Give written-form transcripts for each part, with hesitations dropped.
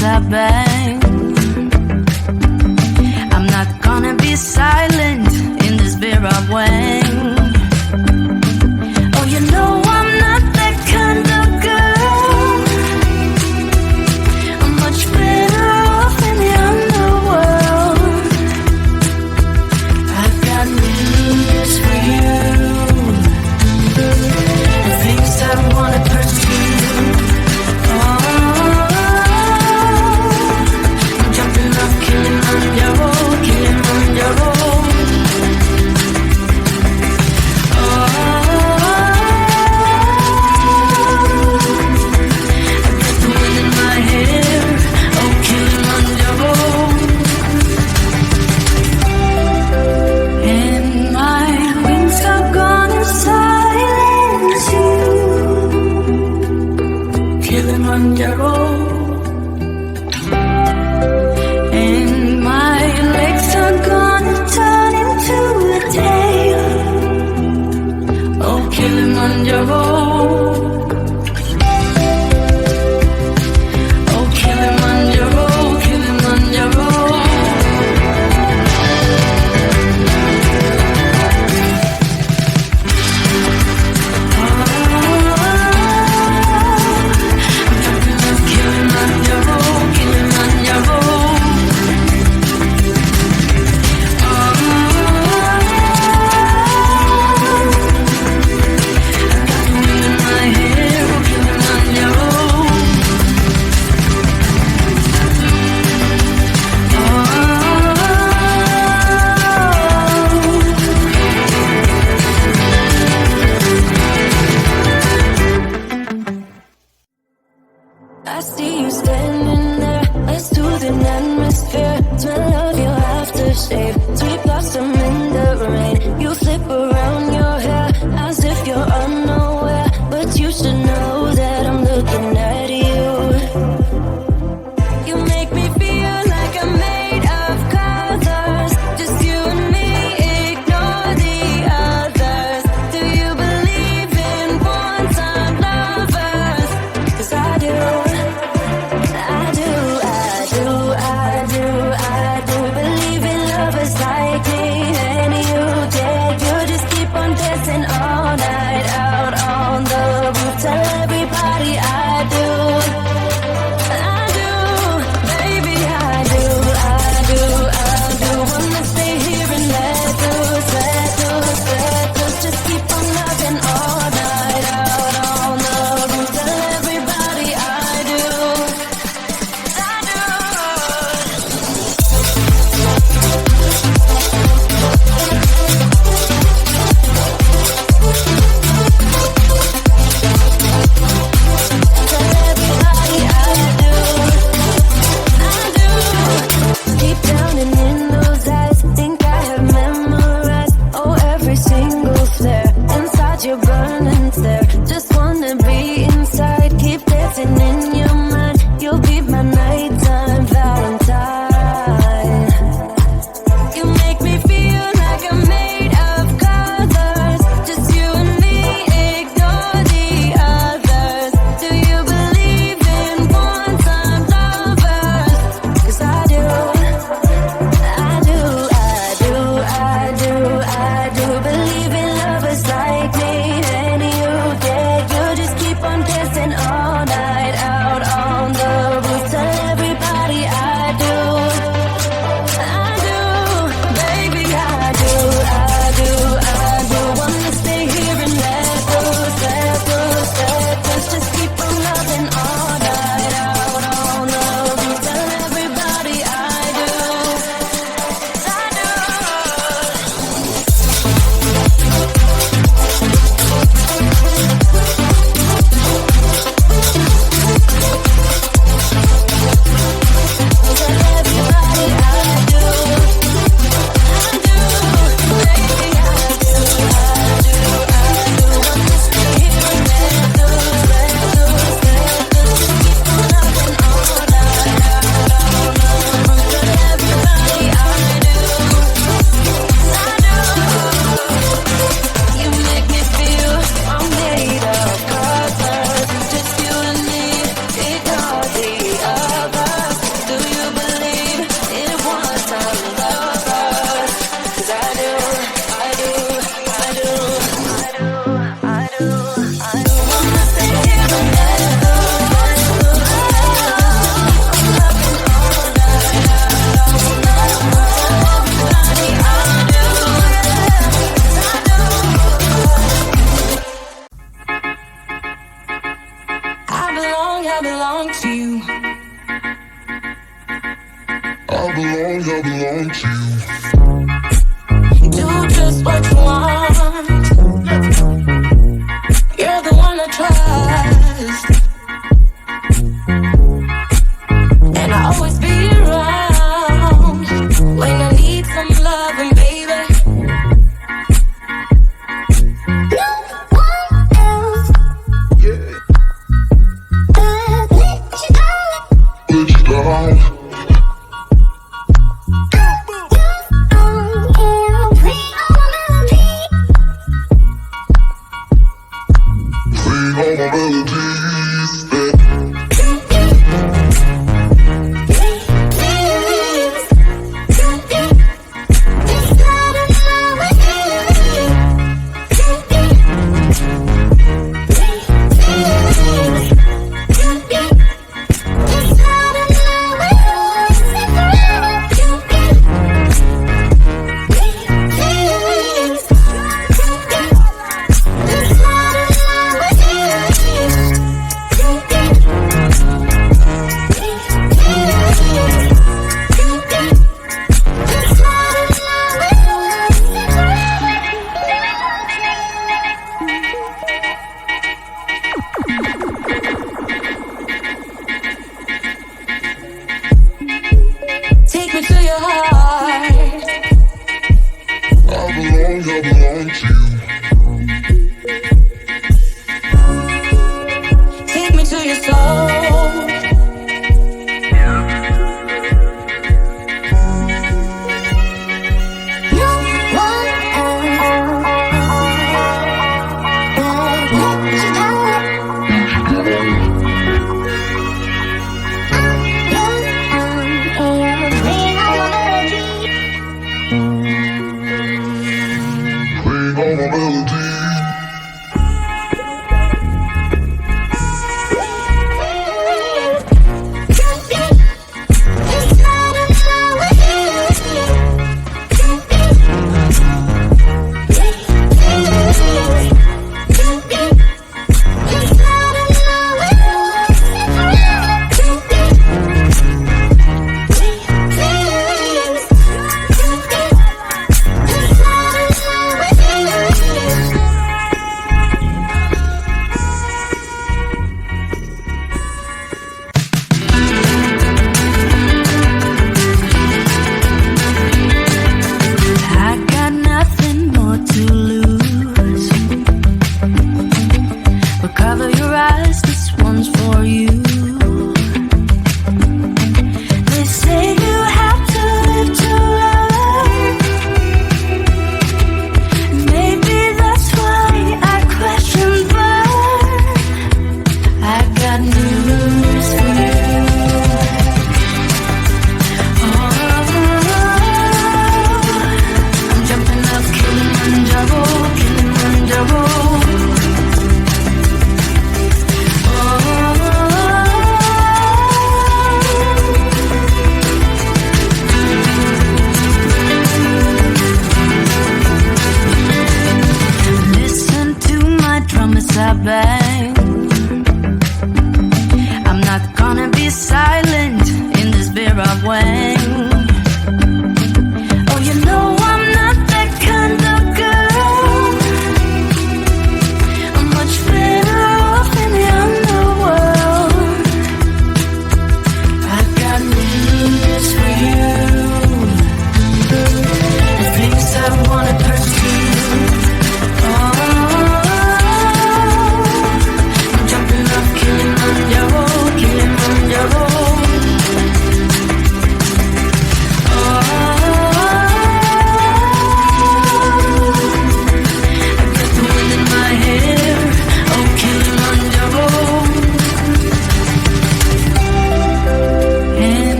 that bang. I'm not gonna be silent in this beer of wang. Oh, you know I'm not that kind of girl. I'm much better off in the underworld. I've got news for you, the things I wanna pursue. I'm jumping off Kilimanjaro, Kilimanjaro. And my legs are gonna turn into a tail. Oh, Kilimanjaro. Oh, Kilimanjaro, Kilimanjaro. I see you standing there, let's do the atmosphere. Smell of your aftershave, sweet blossom in the rain. You flip around your hair as if you're unaware, but you should know that I'm looking at you. You make me feel like I'm made of colors, just you and me, ignore the others. Do you believe in one-time lovers? 'Cause I do. I do believe in lovers like me and you, yeah. You just keep on dancing all night out on the roof. Tell everybody I do. belong to you. I belong to you. Do just what you want. You're the one I trust, and I'll always be around when I need some loving, baby. No one else. Yeah. Let you down.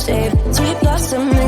aftershave, sweet blossom